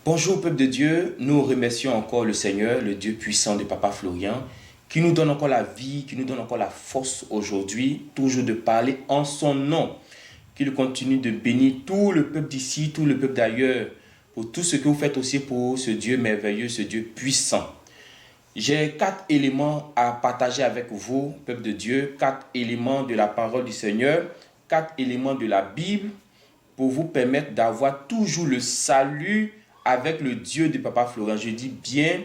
Bonjour peuple de Dieu, nous remercions encore le Seigneur, le Dieu puissant de Papa Florian, qui nous donne encore la vie, qui nous donne encore la force aujourd'hui, toujours de parler en son nom, qu'il continue de bénir tout le peuple d'ici, tout le peuple d'ailleurs, pour tout ce que vous faites aussi pour ce Dieu merveilleux, ce Dieu puissant. J'ai 4 éléments à partager avec vous, peuple de Dieu, 4 éléments de la parole du Seigneur, 4 éléments de la Bible, pour vous permettre d'avoir toujours le salut avec le Dieu de Papa Florian. Je dis bien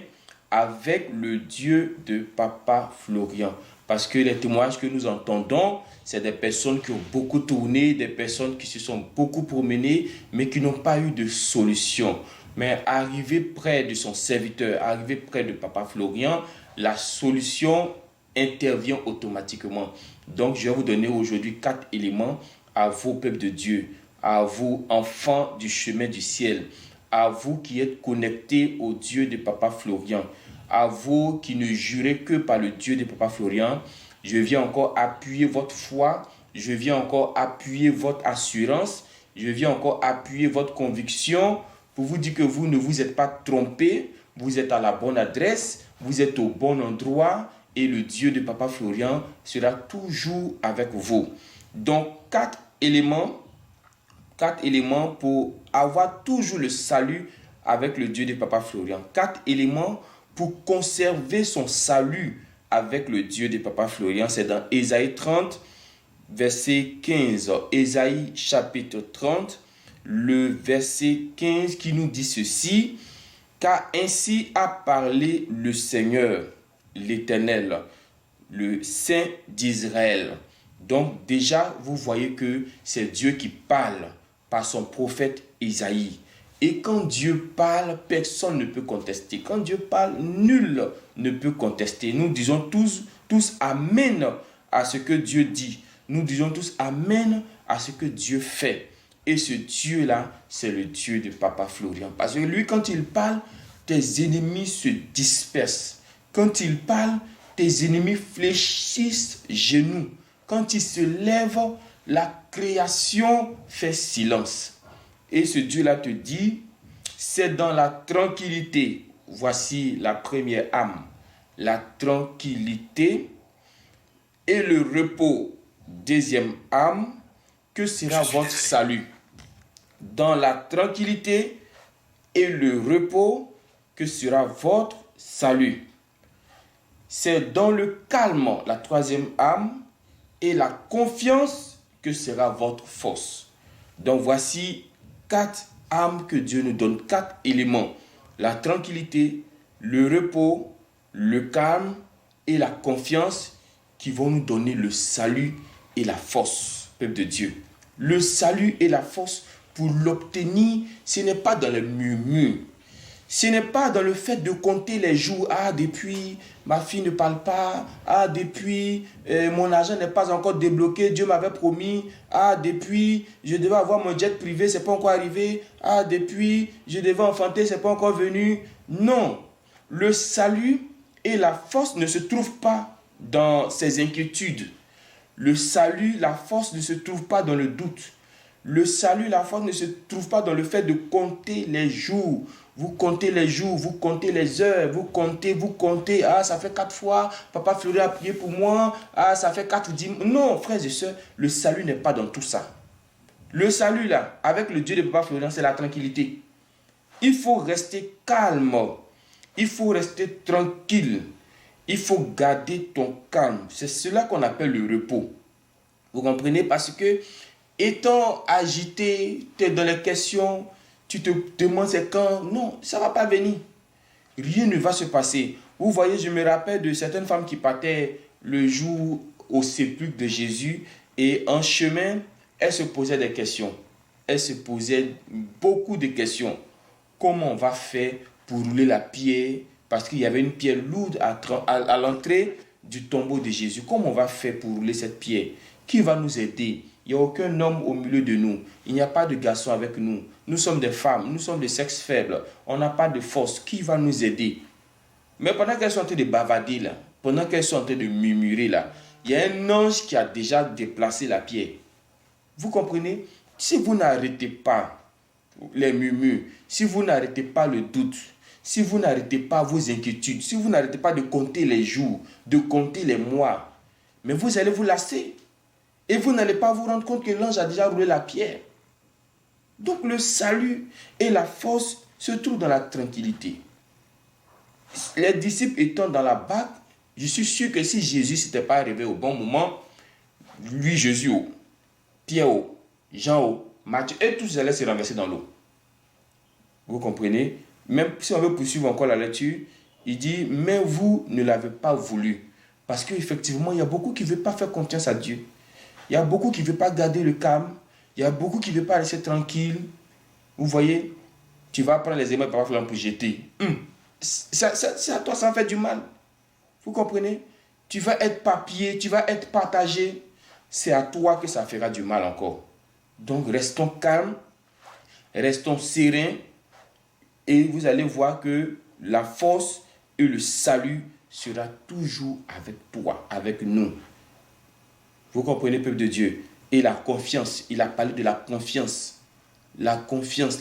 avec le Dieu de Papa Florian. Parce que les témoignages que nous entendons, c'est des personnes qui ont beaucoup tourné, des personnes qui se sont beaucoup promenées, mais qui n'ont pas eu de solution. Mais arrivé près de son serviteur, arrivé près de Papa Florian, la solution intervient automatiquement. Donc, je vais vous donner aujourd'hui 4 éléments à vous, peuple de Dieu, à vous, enfants du chemin du ciel, à vous qui êtes connectés au Dieu de Papa Florian, à vous qui ne jurez que par le Dieu de Papa Florian. Je viens encore appuyer votre foi, je viens encore appuyer votre assurance, je viens encore appuyer votre conviction pour vous dire que vous ne vous êtes pas trompés, vous êtes à la bonne adresse, vous êtes au bon endroit et le Dieu de Papa Florian sera toujours avec vous. Donc, 4 éléments pour avoir toujours le salut avec le Dieu de Papa Florian. 4 éléments pour conserver son salut avec le Dieu de Papa Florian. C'est dans Ésaïe 30, verset 15. Ésaïe chapitre 30, le verset 15 qui nous dit ceci. Car ainsi a parlé le Seigneur, l'Éternel, le Saint d'Israël. Donc déjà, vous voyez que c'est Dieu qui parle par son prophète Isaïe. Et quand Dieu parle, personne ne peut contester. Quand Dieu parle, nul ne peut contester. Nous disons tous Amen à ce que Dieu dit. Nous disons tous Amen à ce que Dieu fait. Et ce Dieu-là, c'est le Dieu de Papa Florian. Parce que lui, quand il parle, tes ennemis se dispersent. Quand il parle, tes ennemis fléchissent genoux. Quand il se lève, la création fait silence. Et ce Dieu-là te dit, c'est dans la tranquillité. Voici la première âme. La tranquillité et le repos. Deuxième âme, que sera votre salut? Dans la tranquillité et le repos, que sera votre salut? C'est dans le calme, la troisième âme, et la confiance que sera votre force. Donc voici 4 âmes que Dieu nous donne, 4 éléments. La tranquillité, le repos, le calme et la confiance qui vont nous donner le salut et la force, peuple de Dieu. Le salut et la force, pour l'obtenir, ce n'est pas dans les murmures. Ce n'est pas dans le fait de compter les jours. Ah, depuis, ma fille ne parle pas. Ah, depuis, mon argent n'est pas encore débloqué. Dieu m'avait promis. Ah, depuis, je devais avoir mon jet privé, ce n'est pas encore arrivé. Ah, depuis, je devais enfanter, ce n'est pas encore venu. Non, le salut et la force ne se trouvent pas dans ces inquiétudes. Le salut, la force ne se trouve pas dans le doute. Le salut, la force ne se trouve pas dans le fait de compter les jours. Vous comptez les jours, vous comptez les heures, vous comptez. Ah, ça fait 4 fois, Papa Florian a prié pour moi. Ah, ça fait 4 dimanches. Non, frères et sœurs, le salut n'est pas dans tout ça. Le salut, là, avec le Dieu de Papa Florian, c'est la tranquillité. Il faut rester calme. Il faut rester tranquille. Il faut garder ton calme. C'est cela qu'on appelle le repos. Vous comprenez? Parce que, étant agité, tu es dans les questions, tu te demandes c'est quand. Non, ça ne va pas venir. Rien ne va se passer. Vous voyez, je me rappelle de certaines femmes qui partaient le jour au sépulcre de Jésus et en chemin, elles se posaient des questions. Elles se posaient beaucoup de questions. Comment on va faire pour rouler la pierre? Parce qu'il y avait une pierre lourde à l'entrée du tombeau de Jésus. Comment on va faire pour rouler cette pierre? Qui va nous aider? Il n'y a aucun homme au milieu de nous. Il n'y a pas de garçon avec nous. Nous sommes des femmes, nous sommes de sexe faible. On n'a pas de force. Qui va nous aider? Mais pendant qu'elles sont en train de bavarder là, pendant qu'elles sont en train de murmurer là, il y a un ange qui a déjà déplacé la pierre. Vous comprenez? Si vous n'arrêtez pas, les murmures, si vous n'arrêtez pas le doute, si vous n'arrêtez pas vos inquiétudes, si vous n'arrêtez pas de compter les jours, de compter les mois, mais vous allez vous lasser. Et vous n'allez pas vous rendre compte que l'ange a déjà roulé la pierre. Donc le salut et la force se trouvent dans la tranquillité. Les disciples étant dans la barque, je suis sûr que si Jésus ne s'était pas arrivé au bon moment, lui, Jésus, Pierre, Jean, Matthieu, et tous allaient se renverser dans l'eau. Vous comprenez? Même si on veut poursuivre encore la lecture, il dit, mais vous ne l'avez pas voulu. Parce qu'effectivement, il y a beaucoup qui ne veulent pas faire confiance à Dieu. Il y a beaucoup qui ne veulent pas garder le calme. Il y a beaucoup qui ne veulent pas rester tranquille. Vous voyez, tu vas prendre les aimants pour jeter. C'est à toi, ça fait du mal. Vous comprenez? Tu vas être papier, tu vas être partagé. C'est à toi que ça fera du mal encore. Donc, restons calmes, restons sereins. Et vous allez voir que la force et le salut sera toujours avec toi, avec nous. Vous comprenez, peuple de Dieu? Et la confiance, il a parlé de la confiance. La confiance,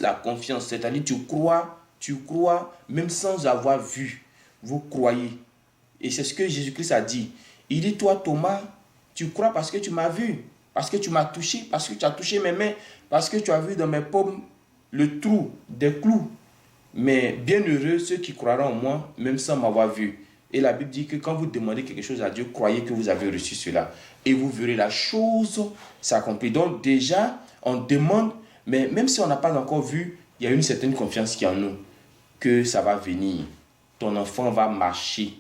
c'est-à-dire tu crois même sans avoir vu. Vous croyez. Et c'est ce que Jésus-Christ a dit. Il dit, toi Thomas, tu crois parce que tu m'as vu, parce que tu m'as touché, parce que tu as touché mes mains, parce que tu as vu dans mes paumes le trou des clous. Mais bienheureux ceux qui croiront en moi, même sans m'avoir vu. Et la Bible dit que quand vous demandez quelque chose à Dieu, croyez que vous avez reçu cela. Et vous verrez la chose s'accomplir. Donc déjà, on demande, mais même si on n'a pas encore vu, il y a une certaine confiance qui est en nous, que ça va venir. Ton enfant va marcher,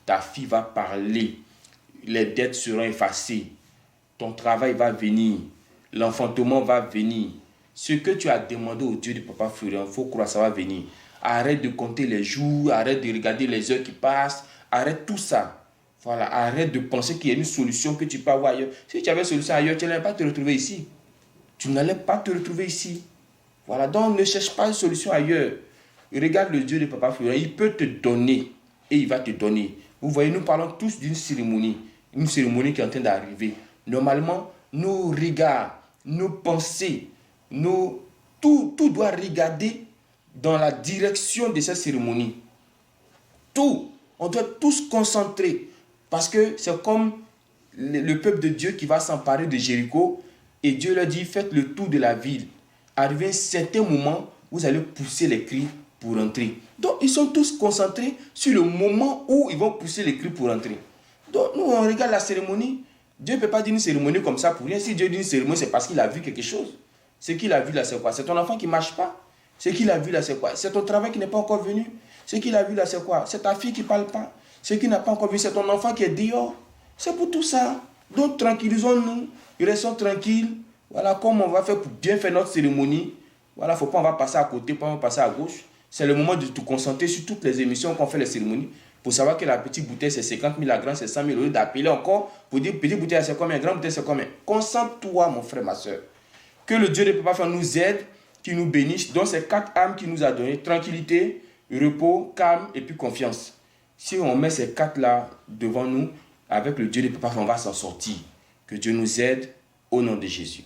ta fille va parler, les dettes seront effacées, ton travail va venir, l'enfantement va venir. Ce que tu as demandé au Dieu de Papa Florian, il faut croire que ça va venir. Arrête de compter les jours, arrête de regarder les heures qui passent, arrête tout ça. Voilà, arrête de penser qu'il y a une solution que tu peux avoir ailleurs. Si tu avais une solution ailleurs, tu n'allais pas te retrouver ici. Tu n'allais pas te retrouver ici. Voilà, donc ne cherche pas une solution ailleurs. Regarde le Dieu de Papa Florian, il peut te donner et il va te donner. Vous voyez, nous parlons tous d'une cérémonie, une cérémonie qui est en train d'arriver. Normalement, nos regards, nos pensées, tout doit regarder dans la direction de cette cérémonie. Tout. On doit tous concentrer. Parce que c'est comme le peuple de Dieu qui va s'emparer de Jéricho. Et Dieu leur dit, faites le tour de la ville. Arrivé à un certain moment, vous allez pousser les cris pour entrer. Donc, ils sont tous concentrés sur le moment où ils vont pousser les cris pour entrer. Donc, nous, on regarde la cérémonie. Dieu ne peut pas dire une cérémonie comme ça pour rien. Si Dieu dit une cérémonie, c'est parce qu'il a vu quelque chose. Ce qu'il a vu là, c'est quoi? C'est ton enfant qui ne marche pas. Ce qu'il a vu là, c'est quoi? C'est ton travail qui n'est pas encore venu. Ce qu'il a vu là, c'est quoi? C'est ta fille qui ne parle pas. Ce qu'il n'a pas encore vu, c'est ton enfant qui est dehors. C'est pour tout ça. Donc, tranquillisons-nous. Restons tranquilles. Voilà, comme on va faire pour bien faire notre cérémonie. Voilà, faut pas, on va passer à côté, pas on va passer à gauche. C'est le moment de te concentrer sur toutes les émissions qu'on fait les cérémonies. Pour savoir que la petite bouteille, c'est 50 000, la grande, c'est 100 000. Au lieu d'appeler encore pour dire petite bouteille, c'est combien, grande bouteille, c'est combien. Concentre-toi, mon frère, ma soeur. Que le Dieu de Papa Frère nous aide, qui nous bénisse. Donc, ces 4 âmes qu'il nous a données, tranquillité, repos, calme et puis confiance. Si on met ces 4-là devant nous, avec le Dieu de Papa Frère, on va s'en sortir. Que Dieu nous aide au nom de Jésus.